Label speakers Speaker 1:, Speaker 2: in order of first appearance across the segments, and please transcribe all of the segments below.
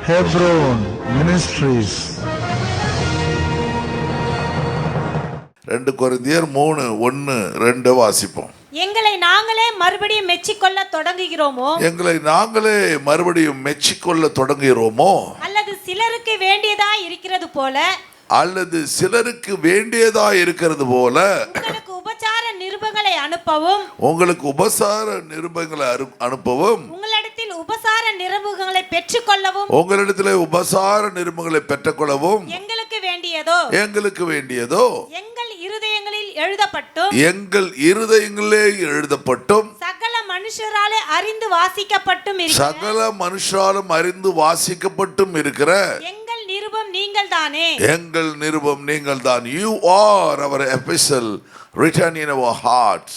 Speaker 1: Hebron Ministries.
Speaker 2: 2 கொரிந்தியர் 3:1-2 வாசிப்போம்.
Speaker 3: எங்களை நாங்களே மறுபடியும் மெச்சிக்கொள்ள தொடங்குகிறோமோ,
Speaker 2: எங்களை நாங்களே மறுபடியும் மெச்சிக்கொள்ள தொடங்குகிறோமோ,
Speaker 3: அல்லது சிலருக்கு வேண்டியதா இருக்கிறது போல,
Speaker 2: அல்லது சிலருக்கு வேண்டியதா இருக்கிறது போல
Speaker 3: உங்களுக்கு உபசார நிருபங்களை அனுப்பவும்,
Speaker 2: உங்களுக்கு உபசார நிருபங்களை அனுப்பவும்,
Speaker 3: உங்களிடத்தில் உபசார நிருபங்களை பெற்றுக்கொள்ளவும்,
Speaker 2: உங்களிடத்திலே உபசார நிருபங்களை பெற்றுக்கொள்ளவும்
Speaker 3: எங்களுக்கு வேண்டியதோ
Speaker 2: எங்கள்
Speaker 3: இருதயங்களில் எழுதப்பட்டும்,
Speaker 2: எங்கள் இருதயங்களே எழுதப்பட்டும்,
Speaker 3: சகல மனுஷராலே அறிந்து வாசிக்கப்பட்டும்
Speaker 2: சகல மனுஷராலும் அறிந்து வாசிக்கப்பட்டும் இருக்கிற
Speaker 3: எங்கள் நிருபம் நீங்கள் தானே.
Speaker 2: எங்கள் நிருபம் நீங்கள் தான். You are our epistle written in our hearts,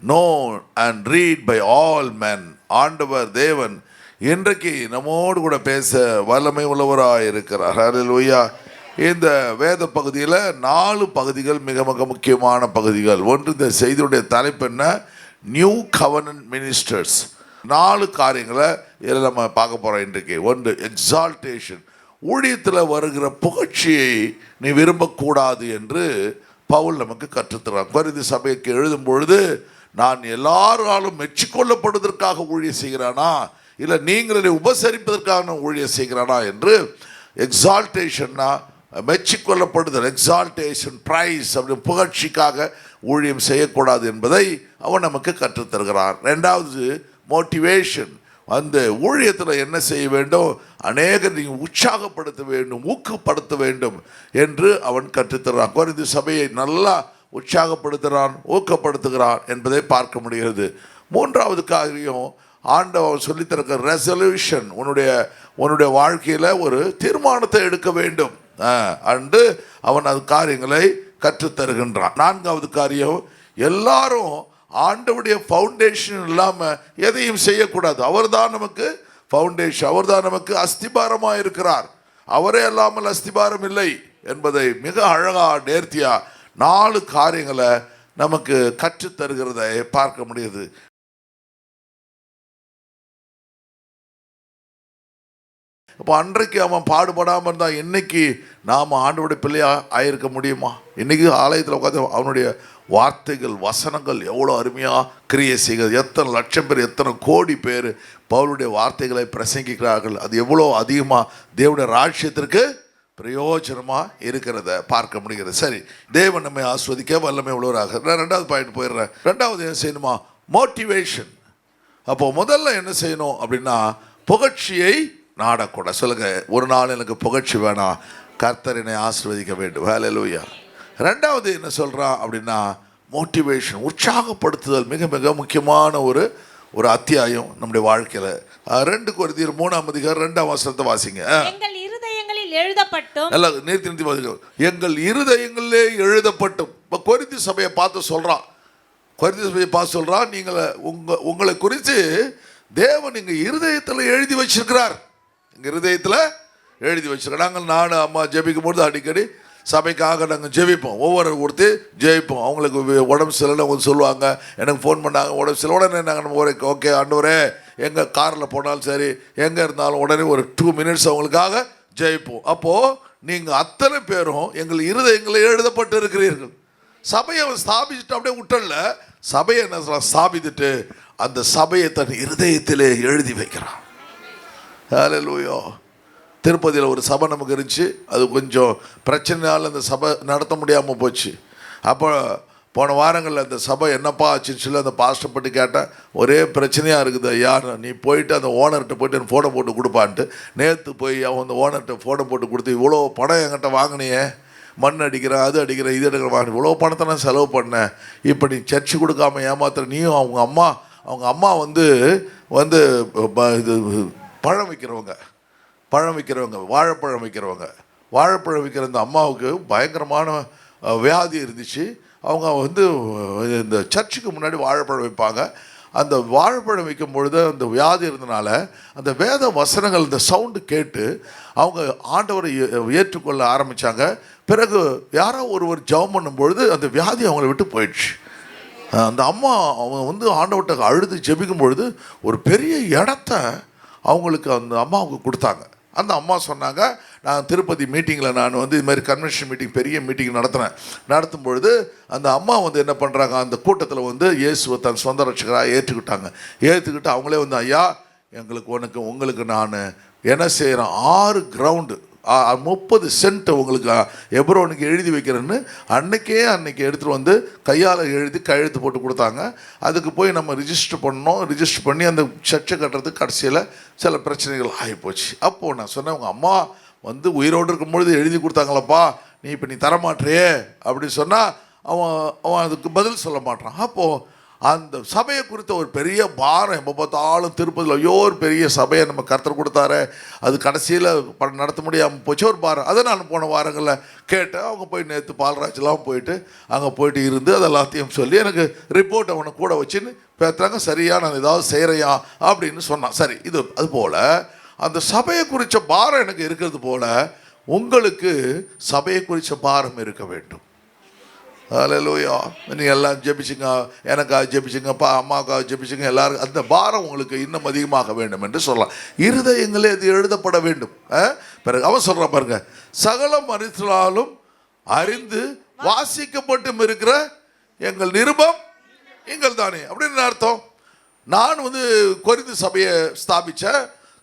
Speaker 2: known and read by all men. ஆண்டவர் தேவன் இன்றைக்கு நம்மோடு கூட பேச வல்லமை உள்ளவராய் இருக்கிறார். ஹல்லேலூயா. இந்த வேத பகுதியில் 4 பகுதிகள் மிக மிக முக்கியமான பகுதிகள். ஒன்று, இந்த செய்தியுடைய தலைப்பு என்ன? New கவர்னன்ட் ministers. 4 காரியங்களை இதில் நம்ம பார்க்க போகிறோம் இன்றைக்கு. ஒன்று, எக்ஸால்டேஷன். ஊழியத்தில் வருகிற புகழ்ச்சியை நீ விரும்பக்கூடாது என்று பவுல் நமக்கு கற்றுத்தரான். கொரிந்து சபைக்கு எழுதும் பொழுது, நான் எல்லாராலும் மெச்சிக்கொள்ளப்படுவதற்காக ஊழியம் செய்கிறானா, இல்லை நீங்கள் உபசரிப்பதற்காக நான் ஊழியம் செய்கிறானா என்று. எக்ஸால்டேஷன்னா மெச்சிக்கொள்ளப்படுதல், எக்ஸால்டேஷன், பிரைஸ், அப்படி புகழ்ச்சிக்காக ஊழியம் செய்யக்கூடாது என்பதை அவன் நமக்கு கற்றுத்தருகிறான். 2வது, மோட்டிவேஷன். அந்த ஊழியத்தில் என்ன செய்ய வேண்டும்? அநேகர் நீங்கள் உற்சாகப்படுத்த வேண்டும், ஊக்கப்படுத்த வேண்டும் என்று அவன் கற்றுத்தரான். கொரிந்து சபையை நல்லா உற்சாகப்படுத்துகிறான், ஊக்கப்படுத்துகிறான் என்பதை பார்க்க முடிகிறது. 3வது காரியம், ஆண்டவர் சொல்லித்தருக்கிற ரெசல்யூஷன். உன்னுடைய வாழ்க்கையில் ஒரு தீர்மானத்தை எடுக்க வேண்டும் அன்று அவன் அது காரியங்களை கற்றுத்தருகின்றான். 4வது காரியம், எல்லாரும் ஆண்டவருடைய ஃபவுண்டேஷன் இல்லாமல் எதையும் செய்யக்கூடாது. அவர்தான் நமக்கு ஃபவுண்டேஷன், அவர்தான் நமக்கு அஸ்திபாரமாக இருக்கிறார். அவரே இல்லாமல் அஸ்திபாரம் இல்லை என்பதை மிக அழகாக நேர்த்தியாக 4 காரியங்களை நமக்கு கற்றுத்தருகிறதை பார்க்க முடியுது. அப்போ அன்றைக்கு அவன் பாடுபடாமல் இருந்தால் இன்னைக்கு நாம் ஆண்டவருடைய பிள்ளையாக ஆயிருக்க முடியுமா? இன்றைக்கி ஆலயத்தில் உட்காந்து அவனுடைய வார்த்தைகள், வசனங்கள் எவ்வளோ அருமையாக கிரியை செய்கிறது. எத்தனை லட்சம் பேர், எத்தனை கோடி பேர் பவுலுடைய வார்த்தைகளை பிரசங்கிக்கிறார்கள். அது எவ்வளோ அதிகமாக தேவனுடைய ராஜ்யத்திற்கு பிரயோஜனமாக இருக்கிறத பார்க்க முடிகிறது. சரி, தேவன் நம்மை ஆஸ்வதிக்க வல்லமை உள்ளவராக. நான் 2வது பாயிண்ட் போயிடுறேன். 2வது என்ன செய்யணுமா? மோட்டிவேஷன். அப்போது முதல்ல என்ன செய்யணும் அப்படின்னா, புகழ்ச்சியை நாடக்கூடாது. சொல்லுங்க, ஒரு நாள் எனக்கு புகழ்ச்சி வேணாம், கர்த்தர் என்னை ஆசீர்வதிக்க வேண்டும். ஹல்லேலூயா. 2வது என்ன சொல்கிறான் அப்படின்னா, மோட்டிவேஷன், உற்சாகப்படுத்துதல் மிக மிக முக்கியமான ஒரு அத்தியாயம் நம்முடைய வாழ்க்கையில். 2 கொரிந்தியர் 3:2 வாசிங்க.
Speaker 3: எங்கள் இருதயங்களில் எழுதப்பட்டும்,
Speaker 2: நல்லா நிறுத்தி வாசிங்க. எங்கள் இருதயங்களிலே எழுதப்பட்டும். இப்போ கொரிந்து சபையை பார்த்து சொல்கிறான், நீங்கள் உங்களை குறித்து தேவன் எங்கள் இருதயத்தில் எழுதி வச்சிருக்கிறார். எங்கள் இருதயத்தில் எழுதி வச்சிருக்கிறாங்க. நான் அம்மா ஜெபிக்கும் பொழுது அடிக்கடி சபைக்காக நாங்கள் ஜெபிப்போம். ஒருத்தி ஜெயிப்போம். அவங்களுக்கு உடம்பு சரியில்லை, அவங்க சொல்லுவாங்க, எனக்கு ஃபோன் பண்ணாங்க உடம்பு சரியில்லை. உடனே நாங்கள் ஓகே ஆண்டவரே, எங்கள் காரில் போனாலும் சரி, எங்கே இருந்தாலும் உடனே ஒரு 2 மினிட்ஸ் அவங்களுக்காக ஜெயிப்போம். அப்போது நீங்கள் அத்தனை பேரும் எங்கள் இருதயங்களில் எழுதப்பட்டு இருக்கிறீர்கள். சபையை அவன் ஸ்தாபிச்சுட்டு அப்படியே விட்டல, சபையை என்ன ஸ்தாபித்துட்டு அந்த சபையை தன் இருதயத்திலே எழுதி வைக்கிறான். ஹல்லேலூயா. திருப்பதியில் ஒரு சபை நமக்கு இருந்துச்சு. அது கொஞ்சம் பிரச்சனையால் அந்த சபை நடத்த முடியாமல் போச்சு. அப்போ போன வாரங்களில் அந்த சபை என்னப்பா ஆச்சுன்னு சொல்லி அந்த பாஸ்டர் பற்றி கேட்டேன். ஒரே பிரச்சனையாக இருக்குது ஐயா, நீ போயிட்டு அந்த ஓனர்கிட்ட போய்ட்டு எனக்கு ஃபோட்டோ போட்டு கொடுப்பான்ட்டு. நேற்று போய் அவன் அந்த ஓனர்கிட்ட ஃபோட்டோ போட்டு கொடுத்து, இவ்வளோ பணம் என்கிட்ட வாங்கினியே, மண் அடிக்கிறேன், அது அடிக்கிறேன், இது அடிக்கிற வாங்க, இவ்வளோ பணத்தை நான் செலவு பண்ணேன், இப்போ நீ சர்ச்சு கொடுக்காம ஏமாத்துற. நீயும் அவங்க அம்மா வந்து இது பழம் விற்கிறவங்க, வாழைப்பழம் விற்கிற அந்த அம்மாவுக்கு பயங்கரமான வியாதி இருந்துச்சு. அவங்க இந்த சர்ச்சுக்கு முன்னாடி வாழைப்பழம் வைப்பாங்க. அந்த வாழைப்பழம் வைக்கும் பொழுது அந்த வியாதி இருந்தனால அந்த வேத வசனங்கள், இந்த சவுண்டு கேட்டு அவங்க ஆண்டவரை ஏற்றுக்கொள்ள ஆரம்பித்தாங்க. பிறகு யாரோ ஒருவர் ஜெபம் பண்ணும்பொழுது அந்த வியாதி அவங்கள விட்டு போயிடுச்சு. அந்த அம்மா அவங்க ஆண்டவர்கிட்ட அழுது ஜெபிக்கும் பொழுது ஒரு பெரிய இடத்த அவங்களுக்கு அந்த அம்மாவுக்கு கொடுத்தாங்க. அந்த அம்மா சொன்னாங்க, நான் திருப்பதி மீட்டிங்கில் நான் வந்து இது மாதிரி கன்வென்ஷன் மீட்டிங் பெரிய மீட்டிங் நடத்தும் பொழுது அந்த அம்மா வந்து என்ன பண்ணுறாங்க, அந்த கூட்டத்தில் வந்து இயேசுவை தன் சொந்த ரட்சகராக ஏற்றுக்கிட்டு அவங்களே வந்து, ஐயா எங்களுக்கு உங்களுக்கு நான் என்ன செய்கிறேன், 6 கிரவுண்டு 30 சென்ட் உங்களுக்கு எப்ரோனுக்கு எழுதி வைக்கிறேன்னு அன்னைக்கு எடுத்துகிட்டு வந்து கையால் எழுதி கையெழுத்து போட்டு கொடுத்தாங்க. அதுக்கு போய் நம்ம ரிஜிஸ்டர் பண்ணி அந்த சர்ச்சை கட்டுறதுக்கு கடைசியில் சில பிரச்சனைகள் ஆகிப்போச்சு. அப்போது நான் சொன்னேன், உங்கள் அம்மா வந்து உயிரோடு இருக்கும்பொழுது எழுதி கொடுத்தாங்களப்பா, நீ தரமாட்டே அப்படின்னு சொன்னால் அவன் அதுக்கு பதில் சொல்ல மாட்டான். அப்போது அந்த சபையை குறித்த ஒரு பெரிய பாரம், எப்போ பார்த்தாலும் திருப்பதியில் ஐயோ ஒரு பெரிய சபையை நம்ம கர்த்தர் கொடுத்தாரு, அது கடைசியில் நடத்த முடியாமல் போச்சு ஒரு பாரம். அதை நான் போன வாரங்களில் கேட்டேன். அவங்க போய் நேற்று பால்ராஜெலாம் போயிட்டு இருந்து அது எல்லாத்தையும் சொல்லி எனக்கு ரிப்போர்ட் அவனை கூட வச்சுன்னு பேசுகிறாங்க. சரியா நான் ஏதாவது செய்கிறையா அப்படின்னு சொன்னான். சரி, அதுபோல் அந்த சபையை குறித்த பாரம் எனக்கு இருக்கிறது போல் உங்களுக்கு சபையை குறித்த பாரம் இருக்க வேண்டும். அல்லேலூயா. நீங்கள் எல்லாம் ஜெபிச்சுங்க, எனக்காக ஜெபிச்சுங்கப்பா, அம்மாவுக்காக ஜெபிச்சுங்க, எல்லாருக்கும் அந்த பாரம் உங்களுக்கு இன்னும் அதிகமாக வேண்டும் என்று சொல்லலாம். இருதயங்களே அது எழுதப்பட வேண்டும். பிறகு அவன் சொல்கிறான் பாருங்க, சகல மனுஷராலும் அறிந்து வாசிக்கப்பட்டும் இருக்கிற எங்கள் நிருபம் எங்கள் தானே அப்படின்னு அர்த்தம். நான் வந்து கொரிந்து சபையை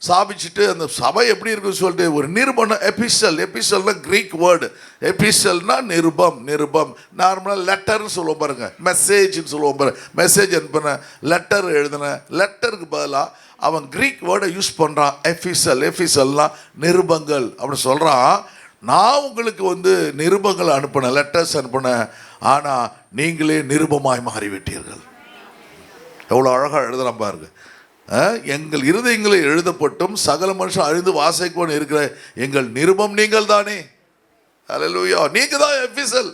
Speaker 2: ஸ்தாபிச்சுட்டு அந்த சபை எப்படி இருக்குன்னு சொல்லிட்டு ஒரு நிருபம், எபிசல்னா கிரீக் வேர்டு, எபிசல்னா நிருபம். நார்மலாக லெட்டர்னு சொல்லுவோம் பாருங்க, மெசேஜ்னு சொல்லுவோம் பாருங்க, மெசேஜ் அனுப்பின லெட்டர் எழுதின லெட்டருக்கு பதிலாக அவன் கிரீக் வேர்டை யூஸ் பண்ணுறான். எபிசல்னா நிருபங்கள் அப்படின்னு சொல்கிறான். நான் உங்களுக்கு வந்து நிருபங்கள் அனுப்பினேன், லெட்டர்ஸ் அனுப்பினேன், ஆனால் நீங்களே நிருபமாய் மாறிவிட்டீர்கள். எவ்வளோ அழகாக எழுதலாம் பாருங்க. எங்கள் இருதயங்களை எழுதப்பட்டும் சகல மனுஷன் அறிந்து வாசிக்கோன்னு இருக்கிற எங்கள் நிருபம் நீங்கள் தானே. அல்லேலூயா. நீங்கள் தான் எபிசல்.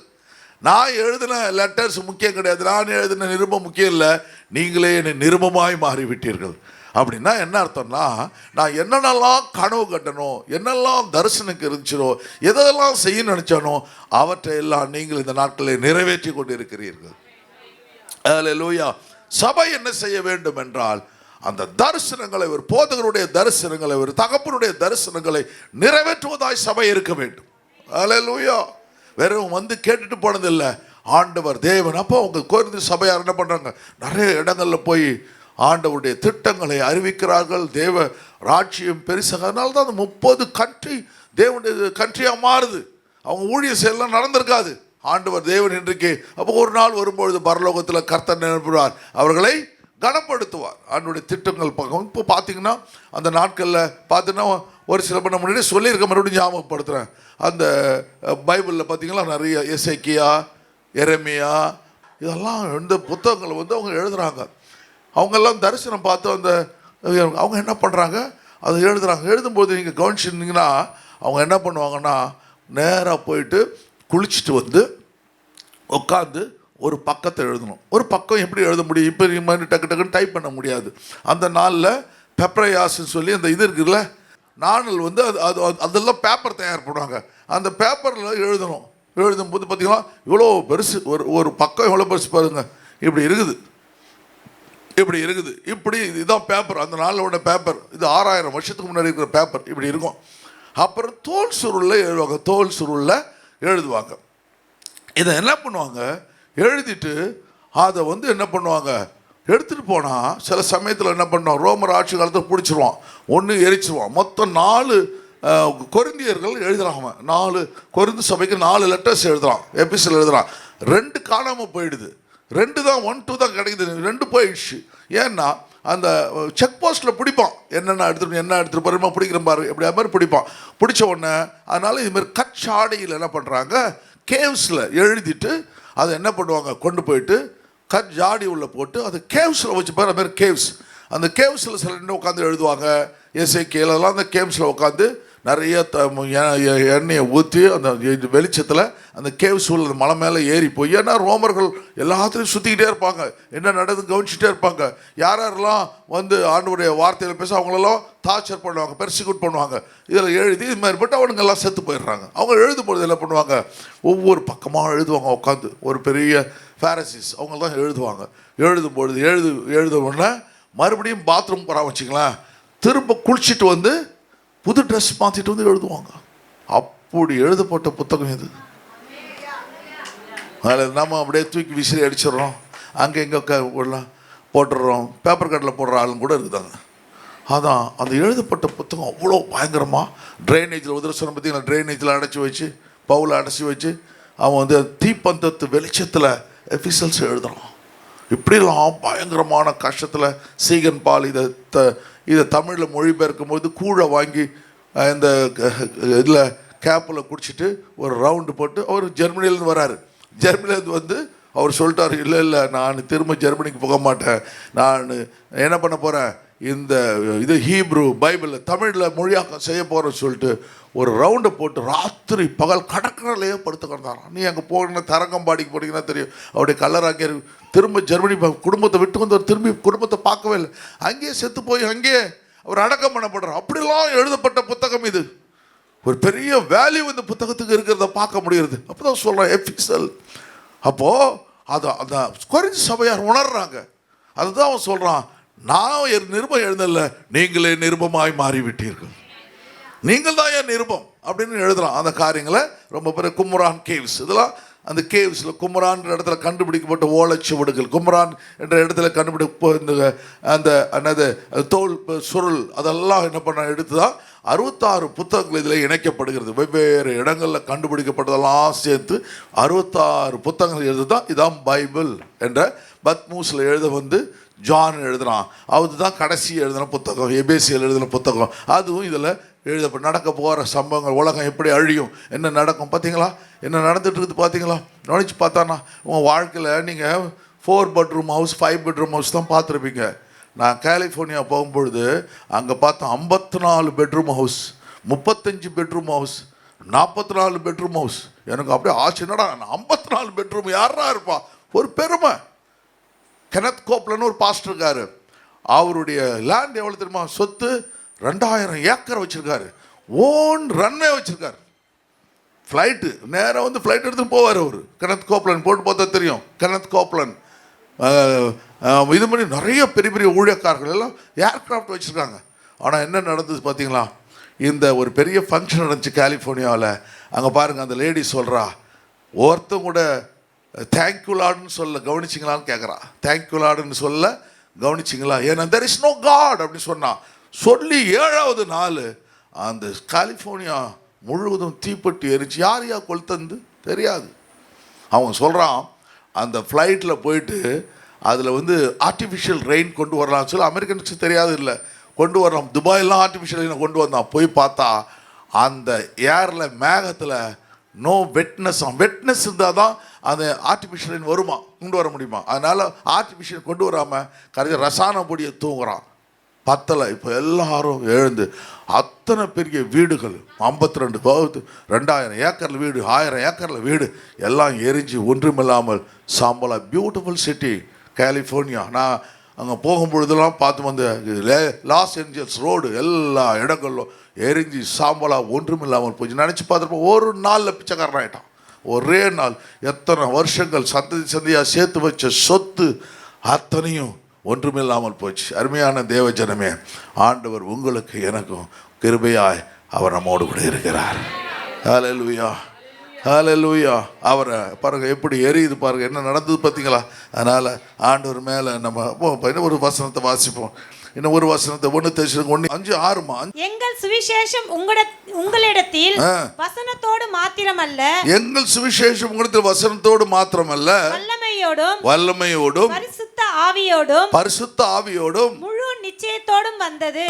Speaker 2: நான் எழுதின லெட்டர்ஸ் முக்கியம் கிடையாது, நான் எழுதின நிருபம் முக்கியம் இல்லை, நீங்களே என்னை நிருபமாய் மாறிவிட்டீர்கள். அப்படின்னா என்ன அர்த்தம்னா, நான் என்னென்னலாம் கனவு கட்டணும், என்னெல்லாம் தரிசனுக்கு இருந்துச்சோ, எதெல்லாம் செய்ய நினைச்சானோ அவற்றை எல்லாம் நீங்கள் இந்த நாட்களில் நிறைவேற்றி கொண்டு இருக்கிறீர்கள். அல்லேலூயா. சபை என்ன செய்ய வேண்டும் என்றால், அந்த தரிசனங்களை, ஒரு போதகருடைய தரிசனங்களை, ஒரு தகப்பனுடைய தரிசனங்களை நிறைவேற்றுவதாய் சபை இருக்க வேண்டும். அல்லேலூயா. வெறும் வந்து கேட்டுட்டு போனதில்லை, ஆண்டவர் தேவன். அப்போ அவங்க கொரிந்து சபையார் என்ன பண்ணுறாங்க, நிறைய இடங்களில் போய் ஆண்டவருடைய திட்டங்களை அறிவிக்கிறார்கள். தேவ ராட்சியம் பெருசாக, அதனால தான் அந்த 30 கண்ட்ரி தேவனுடைய கண்ட்ரியாக மாறுது. அவங்க ஊழிய செயலாம் நடந்திருக்காது. ஆண்டவர் தேவன் இன்றைக்கு அப்போ ஒரு நாள் வரும்பொழுது பரலோகத்தில் கர்த்தர் நினைப்பார், அவர்களை கனப்படுத்துவார். அவனுடைய திட்டங்கள் பார்க்கும். இப்போ பார்த்தீங்கன்னா அந்த நாட்களில் பார்த்தீங்கன்னா ஒரு சில பண்ண முன்னாடி சொல்லியிருக்க, மறுபடியும் ஞாபகப்படுத்துகிறேன். அந்த பைபிளில் பார்த்தீங்கன்னா நிறைய எசேக்கியா, எரேமியா, இதெல்லாம் இந்த புத்தகங்களை வந்து அவங்க எழுதுகிறாங்க. அவங்கெல்லாம் தரிசனம் பார்த்து அவங்க என்ன பண்ணுறாங்க, அதை எழுதுகிறாங்க. எழுதும்போது நீங்கள் கவனிச்சிருந்தீங்கன்னா அவங்க என்ன பண்ணுவாங்கன்னா, நேராக போயிட்டு குளிச்சுட்டு வந்து உட்காந்து ஒரு பக்கத்தை எழுதணும். ஒரு பக்கம் எப்படி எழுத முடியும், இப்போ இந்த மாதிரி டக்குன்னு டைப் பண்ண முடியாது. அந்த நாளில் பெப்ரயாஸ்ன்னு சொல்லி அந்த இது இருக்குல்ல, நாணல் வந்து அதெல்லாம் பேப்பர் தயார் பண்ணுவாங்க. அந்த பேப்பரில் எழுதும்போது பார்த்தீங்கன்னா இவ்வளோ பெருசு, ஒரு பக்கம் எவ்வளோ பெருசு பாருங்க, இப்படி இருக்குது. இப்படி இதுதான் பேப்பர், அந்த நாளோட பேப்பர். இது 6000 வருஷத்துக்கு முன்னாடி இருக்கிற பேப்பர் இப்படி இருக்கும். அப்புறம் தோல் சுருளில் எழுதுவாங்க. இதை என்ன பண்ணுவாங்க, எழுதிட்டு அதை வந்து என்ன பண்ணுவாங்க, எடுத்துகிட்டு போனால் சில சமயத்தில் என்ன பண்ணுவான், ரோமர் ஆட்சி காலத்தில் பிடிச்சிருவான், ஒன்று எரிச்சிருவான். மொத்தம் 4 கொரிந்தியர்கள் எழுதுகிறாங்க. 4 கொரிந்து சபைக்கு 4 லெட்டர்ஸ் எழுதுகிறான், எபிசல் எழுதுகிறான். 2 காணாமல் போயிடுது. 2 தான் 1, 2 தான் கிடைக்குது, 2 போயிடுச்சு. ஏன்னா அந்த செக் போஸ்ட்டில் பிடிப்பான், என்ன எடுத்துகிட்டு போகிறோமா பிடிக்கிற பாரு, எப்படி அது மாதிரி பிடிச்ச உடனே அதனால் இதுமாதிரி கச்சாடையில் என்ன பண்ணுறாங்க, கேவ்ஸில் எழுதிட்டு அதை என்ன பண்ணுவாங்க, கொண்டு போயிட்டு ஜாடி உள்ள போட்டு அதை கேவ்ஸில் வச்சு பாரு. அது மாதிரி கேவ்ஸ், அந்த கேவ்ஸில் சில உட்காந்து எழுதுவாங்க. எசேக்கியேல் அதெல்லாம் அந்த கேவ்ஸில் உட்காந்து நிறைய எண்ணெயை ஊற்றி அந்த வெளிச்சத்தில் அந்த கேவ்ஸ் உள்ள மலை மேலே ஏறி போய், ஏன்னா ரோமர்கள் எல்லாத்தையும் சுற்றிக்கிட்டே இருப்பாங்க, என்ன நடந்து கவனிச்சுட்டே இருப்பாங்க. யாரெல்லாம் வந்து ஆண்டவருடைய வார்த்தையில் பேச அவங்களெல்லாம் டார்ச்சர் பண்ணுவாங்க, பெர்சிக்யூட் பண்ணுவாங்க. இதில் எழுதி இது மாதிரி போட்டு அவனுங்க எல்லாம் செத்து போயிடுறாங்க. அவங்க எழுதும்போது என்ன பண்ணுவாங்க, ஒவ்வொரு பக்கமாக எழுதுவாங்க உட்காந்து. ஒரு பெரிய ஃபேரசிஸ் அவங்க தான் எழுதுவாங்க. எழுதும்பொழுது எழுத உடனே மறுபடியும் பாத்ரூம் போகிறான் வச்சுங்களேன், திரும்ப குளிச்சுட்டு வந்து புது ட்ரெஸ் மாற்றிட்டு வந்து எழுதுவாங்க. அப்படி எழுதப்பட்ட புத்தகம் இது. அதில் நம்ம அப்படியே தூக்கி விசிறி அடிச்சிடுறோம், அங்கே எங்கே போட்டுடுறோம், பேப்பர் கட்டில் போடுற ஆளுங்க கூட இருக்குதாங்க. அதான் அந்த எழுதப்பட்ட புத்தகம் அவ்வளோ பயங்கரமாக ட்ரைனேஜில் உதரசனம் பார்த்தீங்கன்னா ட்ரைனேஜில் அடைச்சி வச்சு பவுலை அடைச்சி வச்சு அவன் வந்து தீப்பந்தத்து வெளிச்சத்தில் எபிசல்ஸ் எழுதுறான். இப்படிலாம் பயங்கரமான கஷ்டத்தில் சீகன் பால் இதை தமிழில் மொழிபெயர்க்கும் போது கூழை வாங்கி இந்த இதில் கேப்பில் குடிச்சிட்டு ஒரு ரவுண்டு போட்டு அவர் ஜெர்மனிலேருந்து வராரு. ஜெர்மனிலேருந்து வந்து அவர் சொல்லிட்டார், இல்லை நான் திரும்ப ஜெர்மனிக்கு போக மாட்டேன், நான் என்ன பண்ண போகிறேன், இது ஹீப்ரு பைபிளில் தமிழில் மொழியாக்கம் செய்ய போகிறேன்னு சொல்லிட்டு ஒரு ரவுண்டை போட்டு ராத்திரி பகல் கடற்கரையிலேயே படுத்து கிடந்தாராம். நீ அங்கே போகணுன்னா தரங்கம்பாடிக்கு போனீங்கன்னா தெரியும், அவருடைய கல்லர் அங்கே திரும்ப ஜெர்மனி குடும்பத்தை விட்டு வந்து திரும்பி குடும்பத்தை பார்க்கவே இல்லை, அங்கேயே செத்து போய் அங்கேயே அவர் அடக்கம் பண்ணப்படுறார். அப்படிலாம் எழுதப்பட்ட புத்தகம் இது. ஒரு பெரிய வேல்யூ இந்த புத்தகத்துக்கு இருக்கிறத பார்க்க முடியுது. அப்போ தான் சொல்கிறேன் எபிசல். அப்போது அதை கொரிந்து சபையார் உணர்றாங்க. அதுதான் அவன் சொல்கிறான், நான் நிருபம் எழுதல, நீங்களே நிருபமாய் மாறிவிட்டீர்கள், நீங்கள் தான் என் நிருபம் அப்படின்னு எழுதலாம். அந்த காரியங்களை ரொம்ப பெரிய கும்ரான் கேவ்ஸ், இதெல்லாம் அந்த கேவ்ஸில் கும்ரான் இடத்துல கண்டுபிடிக்கப்பட்ட ஓலைச்சுவடுகள், கும்ரான் என்ற இடத்துல கண்டுபிடிக்க அந்த என்னது தோல் சுருள் அதெல்லாம் என்ன பண்ண எடுத்து தான் 66 புத்தகங்கள் இதில் இணைக்கப்படுகிறது. வெவ்வேறு இடங்களில் கண்டுபிடிக்கப்பட்டதெல்லாம் சேர்த்து 66 புத்தகங்கள் எழுது தான் இதான் பைபிள் என்ற பத்மூஸில் எழுத வந்து ஜான் எழுதுறான். அது தான் கடைசி எழுதின புத்தகம், எபேசியல் எழுதின புத்தகம். அதுவும் இதில் எழுதப்பட்ட நடக்க போகிற சம்பவங்கள், உலகம் எப்படி அழியும், என்ன நடக்கும் பார்த்தீங்களா, என்ன நடந்துட்டு இருக்குது பார்த்தீங்களா, நினச்சி பார்த்தானா உங்கள் வாழ்க்கையில் நீங்கள் 4 bedroom ஹவுஸ் 5 bedroom ஹவுஸ் தான் பார்த்துருப்பீங்க. நான் கலிஃபோர்னியா போகும்பொழுது அங்கே பார்த்தேன் 54 bedroom house, 35 bedroom house, 44 bedroom house. எனக்கு அப்படியே ஆச்சுன்னடா, 54 bedroom யாரா இருப்பா, ஒரு பெருமை. கெனத் கோப்லன்னு ஒரு பாஸ்டர் இருக்காரு, அவருடைய லேண்ட் எவ்வளோ தெரியுமா, சொத்து 2000 ஏக்கர் வச்சுருக்காரு, ஓன் ரன்வே வச்சுருக்காரு, ஃப்ளைட்டு நேராக வந்து ஃப்ளைட் எடுத்துகிட்டு போவார் அவர். கெனத் கோப்லன் போட்டு பார்த்தா தெரியும். கெனத் கோப்லன் இது மாதிரி நிறைய பெரிய பெரிய ஊழியக்காரர்கள் எல்லாம் ஏர்க்ராஃப்ட் வச்சுருக்காங்க. ஆனால் என்ன நடந்தது பார்த்தீங்களா, இந்த ஒரு பெரிய ஃபங்க்ஷன் நடந்துச்சு கலிஃபோர்னியாவில். அங்கே பாருங்கள், அந்த லேடி சொல்கிறா, ஒருத்தங்க கூட தேங்க்யூ லார்டுன்னு சொல்ல கவனிச்சிங்களான்னு கேட்குறா. தேங்க்யூ லார்டுன்னு சொல்ல கவனிச்சிங்களா, ஏன்னா தெர் இஸ் நோ காட் அப்படின்னு சொன்னான். சொல்லி 7வது நாள் அந்த கலிஃபோர்னியா முழுவதும் தீப்பெட்டி எரிச்சு. யார் கொளுத்தந்து தெரியாது. அவங்க சொல்கிறான், அந்த ஃப்ளைட்டில் போயிட்டு அதில் வந்து ஆர்டிஃபிஷியல் ரெயின் கொண்டு வரலாம்னு சொல்லி அமெரிக்கன்ஸுக்கு தெரியாது, இல்லை கொண்டு வரலாம், துபாயெல்லாம் ஆர்டிஃபிஷியல் ரெயின் கொண்டு வந்தான். போய் பார்த்தா அந்த ஏரில் மேகத்தில் நோ வெட்னஸ், வெட்னஸ் இருந்தால் தான் அந்த ஆர்டிஃபிஷியல் ரெயின் வருமா, கொண்டு வர முடியுமா. அதனால் ஆர்டிஃபிஷியல் கொண்டு வராமல் கடைசி ரசாயன பொடியை தூங்குறான். பத்தலை. இப்போ எல்லாரும் எழுந்து அத்தனை பெரிய வீடுகள் 52 2000 ஏக்கரில் வீடு, 1000 ஏக்கரில் வீடு எல்லாம் எரிஞ்சு ஒன்றுமில்லாமல் சாம்பலா. Beautiful city California. நான் அங்கே போகும்பொழுதெல்லாம் பார்த்து வந்து லாஸ் ஏஞ்சல்ஸ் ரோடு எல்லா இடங்களிலும் எரிஞ்சு சாம்பலா ஒன்றுமில்லாமல் போச்சு. நினச்சி பார்த்துருப்போம், ஒரு நாளில் பிச்சைக்காரன் ஆகிட்டான். ஒரே நாள் எத்தனை வருஷங்கள் சந்ததி சந்தையாக சேர்த்து வச்ச சொத்து அத்தனையும் ஒன்றுமில்லாமல் போச்சு. அருமையான தேவ ஜனமே, ஆண்டவர் உங்களுக்கு எனக்கும் கிருபையாய் அவர் நம்மோடு கூட இருக்கிறார். ஹல்லேலூயா, ஹல்லேலூயா. அவரை பாருங்கள் எப்படி எரியுது பாருங்கள், என்ன நடந்தது பார்த்தீங்களா. அதனால் ஆண்டவர் மேலே நம்ம இன்னும் ஒரு வசனத்தை வாசிப்போம். இன்னும் ஒரு வசனத்தை 1 தெசலோனிக்கேயர் 1:5
Speaker 3: எங்கள் சுவிசேஷம் உங்களிடத்தில் வசனத்தோடு மாத்திரமல்ல,
Speaker 2: எங்கள் சுவிசேஷம் உங்களிடத்தில் வசனத்தோடு மாத்திரமல்ல, வல்லமையோடும் பரிசுத்த ஆவியோடும் முழு
Speaker 3: நிச்சயத்தோடும் வந்தது.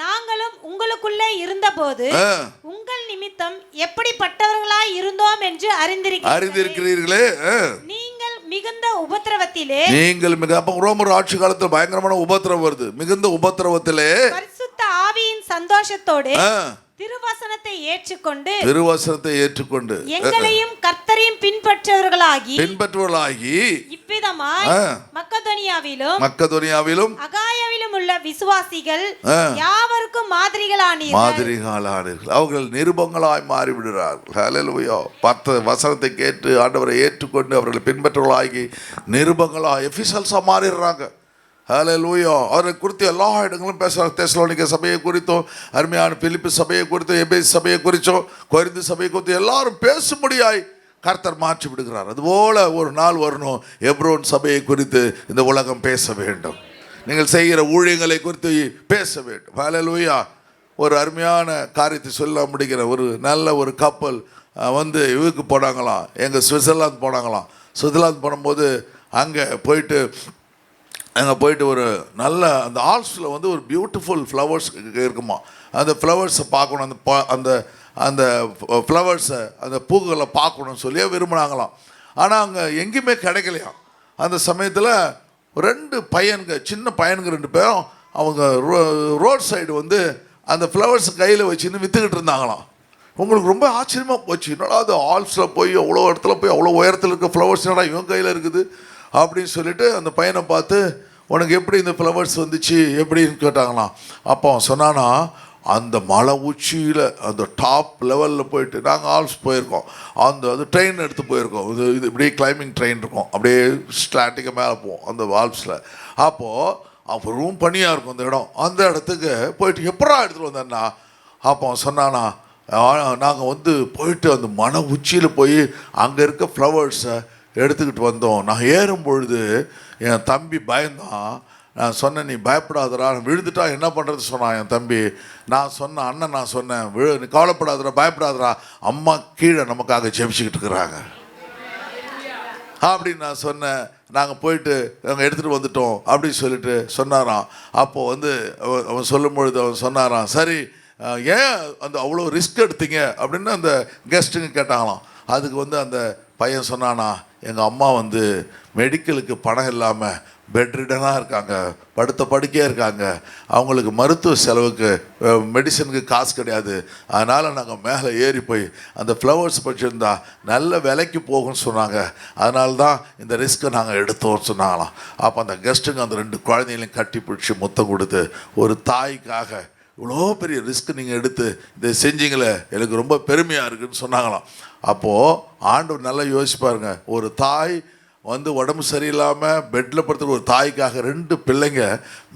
Speaker 3: நாங்களும் உங்களுக்குள்ளே இருந்தபோது உங்கள் நிமித்தம் எப்படிப்பட்டவர்களாய் இருந்தோம் என்று அறிந்திருக்கிறீர்களே. நீங்கள் மிகுந்த உபத்திரவத்திலே, நீங்கள்
Speaker 2: அப்ப ரோமர் ஆட்சி காலத்தில் பயங்கரமான உபத்திரவம் வருது. மிகுந்த உபத்திரவத்திலே
Speaker 3: பரிசுத்த ஆவியின் சந்தோஷத்தோடு திருவசனத்தை ஏற்றுக்கொண்டு
Speaker 2: எங்களையும்
Speaker 3: கர்த்தரையும் பின்பற்றுவர்களாகி இவ்விதமாய் மக்கதோனியாவிலும் அகாயாவிலும் உள்ள விசுவாசிகள் யாவருக்கும் மாதிரிகளானீர்கள்.
Speaker 2: அவர்கள் நிருபங்களாய் மாறிவிடுகிறார்கள். ஹல்லேலூயா. 10 வசனத்தை கேட்டு ஆண்டவரை ஏற்றுக்கொண்டு அவர்களை பின்பற்றுவர்களாகி நிருபங்களாய் எபிசல்ஸா மாறிடுறாங்க. ஹல்லேலூயா. அவரை குறித்து எல்லா இடங்களும் பேசுகிறார். தெசலோனிக்கே சபையை குறித்தும், அருமையான பிலிப்பி சபையை குறித்தும், எபேசு சபையை குறித்தும், கொரிந்து சபையை குறித்தும் எல்லாரும் பேசும்படியாய் கர்த்தர் மாற்றி விடுகிறார். அதுபோல ஒரு நாள் வரணும், எப்ரோன் சபையை குறித்து இந்த உலகம் பேச வேண்டும். நீங்கள் செய்கிற ஊழியங்களை குறித்து பேச வேண்டும். ஹல்லேலூயா. ஒரு அருமையான காரியத்தை சொல்ல முடிகிற ஒரு நல்ல ஒரு கப்பல் வந்து இதுக்கு போனாங்களாம், எங்கள் சுவிட்சர்லாந்து போனாங்களாம். சுவிட்சர்லாந்து போகும்போது அங்கே போயிட்டு ஒரு நல்ல அந்த ஆல்ஸில் வந்து ஒரு பியூட்டிஃபுல் ஃப்ளவர்ஸ் இருக்குமா. அந்த ஃப்ளவர்ஸை பார்க்கணும், அந்த அந்த ஃப்ளவர்ஸை, அந்த பூக்களை பார்க்கணும்னு சொல்லியே விரும்பினாங்களாம். ஆனால் அங்கே எங்கேயுமே கிடைக்கலையாம். அந்த சமயத்தில் 2 பையனுங்க, சின்ன பையனுங்க 2 பேரும் அவங்க ரோட் சைடு வந்து அந்த ஃப்ளவர்ஸ் கையில் வச்சுன்னு விற்றுக்கிட்டு இருந்தாங்களாம். உங்களுக்கு ரொம்ப ஆச்சரியமாக போச்சு, என்னடா அது ஆல்ஸில் போய் அவ்வளோ இடத்துல போய் அவ்வளோ உயரத்தில் இருக்க ஃப்ளவர்ஸ் என்னடா இவன் கையில் இருக்குது அப்படின்னு சொல்லிட்டு அந்த பையனை பார்த்து, உனக்கு எப்படி இந்த ஃப்ளவர்ஸ் வந்துச்சு எப்படின்னு கேட்டாங்களாம். அப்போ அவன் சொன்னானா, அந்த மலை உச்சியில் அந்த டாப் லெவலில் போயிட்டு நாங்கள் ஆல்ஸ் போயிருக்கோம், அது ட்ரெயின் எடுத்து போயிருக்கோம். இது இப்படியே கிளைம்பிங் ட்ரெயின் இருக்கும், அப்படியே ஸ்லாட்டிக்காக மேலே போவோம் அந்த ஆல்ப்ஸில். அப்போது அப்போ ரூம் பண்ணியாக இருக்கும் அந்த இடம். அந்த இடத்துக்கு போயிட்டு எப்படா எடுத்துகிட்டு வந்தேன்னா, அப்போ அவன் சொன்னானா, நாங்கள் வந்து போயிட்டு அந்த மலை உச்சியில் போய் அங்கே இருக்க ஃப்ளவர்ஸை எடுத்துக்கிட்டு வந்தோம். நான் ஏறும் பொழுது என் தம்பி பயந்தான். நான் சொன்னேன், நீ பயப்படாதடா, விழுந்துட்டா என்ன பண்ணுறது சொன்னான் என் தம்பி. நான் சொன்னேன், அண்ணன் நான் சொன்னேன், நீ கவலைப்படாதடா, பயப்படாதடா, அம்மா கீழே நமக்காக ஜெபிச்சுக்கிட்டு இருக்கிறாங்க அப்படின்னு நான் சொன்னேன். நாங்கள் போயிட்டு நாங்கள் எடுத்துகிட்டு வந்துட்டோம் அப்படின்னு சொல்லிட்டு சொன்னாராம். அப்போது வந்து அவன் சொல்லும் பொழுது அவன் சொன்னாராம், சரி ஏன் அந்த அவ்வளோ ரிஸ்க் எடுத்தீங்க அப்படின்னு அந்த கெஸ்ட்டுங்க கேட்டாங்களாம். அதுக்கு வந்து அந்த பையன் சொன்னானா, எங்கள் அம்மா வந்து மெடிக்கலுக்கு பணம் இல்லாமல் பெட்ரிடனாக இருக்காங்க, படுத்த படுக்கையாக இருக்காங்க, அவங்களுக்கு மருத்துவ செலவுக்கு மெடிசனுக்கு காசு கிடையாது, அதனால் நாங்கள் மேலே ஏறி போய் அந்த ஃப்ளவர்ஸ் வச்சுருந்தா நல்ல விலைக்கு போகும்னு சொன்னாங்க, அதனால தான் இந்த ரிஸ்க்கை நாங்கள் எடுத்தோம்னு சொன்னாங்களாம். அப்போ அந்த கெஸ்ட்டுங்க அந்த 2 குழந்தைகளையும் கட்டி பிடிச்சி முத்தம் கொடுத்து, ஒரு தாய்க்காக இவ்வளோ பெரிய ரிஸ்க் நீங்கள் எடுத்து இதை செஞ்சீங்களே, எனக்கு ரொம்ப பெருமையாக இருக்குதுன்னு சொன்னாங்களாம். அப்போது ஆண்டவர் நல்லா யோசிப்பாருங்க, ஒரு தாய் வந்து உடம்பு சரியில்லாமல் பெட்டில் படுத்துகிற ஒரு தாய்க்காக 2 பிள்ளைங்க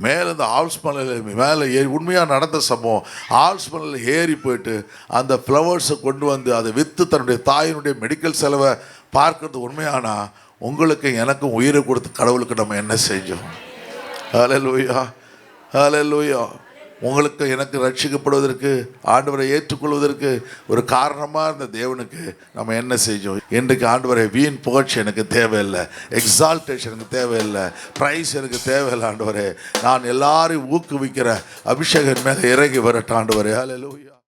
Speaker 2: மேலே இந்த ஆல்ஸ் மலையில் மேலே ஏறி, உண்மையாக நடந்த சம்பவம், ஆல்ஸ் மலையில் ஏறி போயிட்டு அந்த ஃப்ளவர்ஸை கொண்டு வந்து அதை விற்று தன்னுடைய தாயினுடைய மெடிக்கல் செலவை பார்க்கறது உண்மையானா, உங்களுக்கு எனக்கும் உயிரை கொடுத்து கடவுளுக்கு நம்ம என்ன செஞ்சோம்? ஹல்லேலூயா, ஹல்லேலூயா. உங்களுக்கு எனக்கு ரட்சிக்கப்படுவதற்கு, ஆண்டவரை ஏற்றுக்கொள்வதற்கு ஒரு காரணமாக இருந்த தேவனுக்கு நம்ம என்ன செஞ்சோம்? இன்றைக்கு ஆண்டவரை வீண் புகழ்ச்சி எனக்கு தேவையில்லை, எக்ஸால்டேஷன் எனக்கு தேவையில்லை, ப்ரைஸ் எனக்கு தேவையில்லை. ஆண்டவரே, நான் எல்லாரையும் ஊக்குவிக்கிற அபிஷேகம் மேலே இறங்கி வரட்டும் ஆண்டவரே. ஹல்லேலூயா.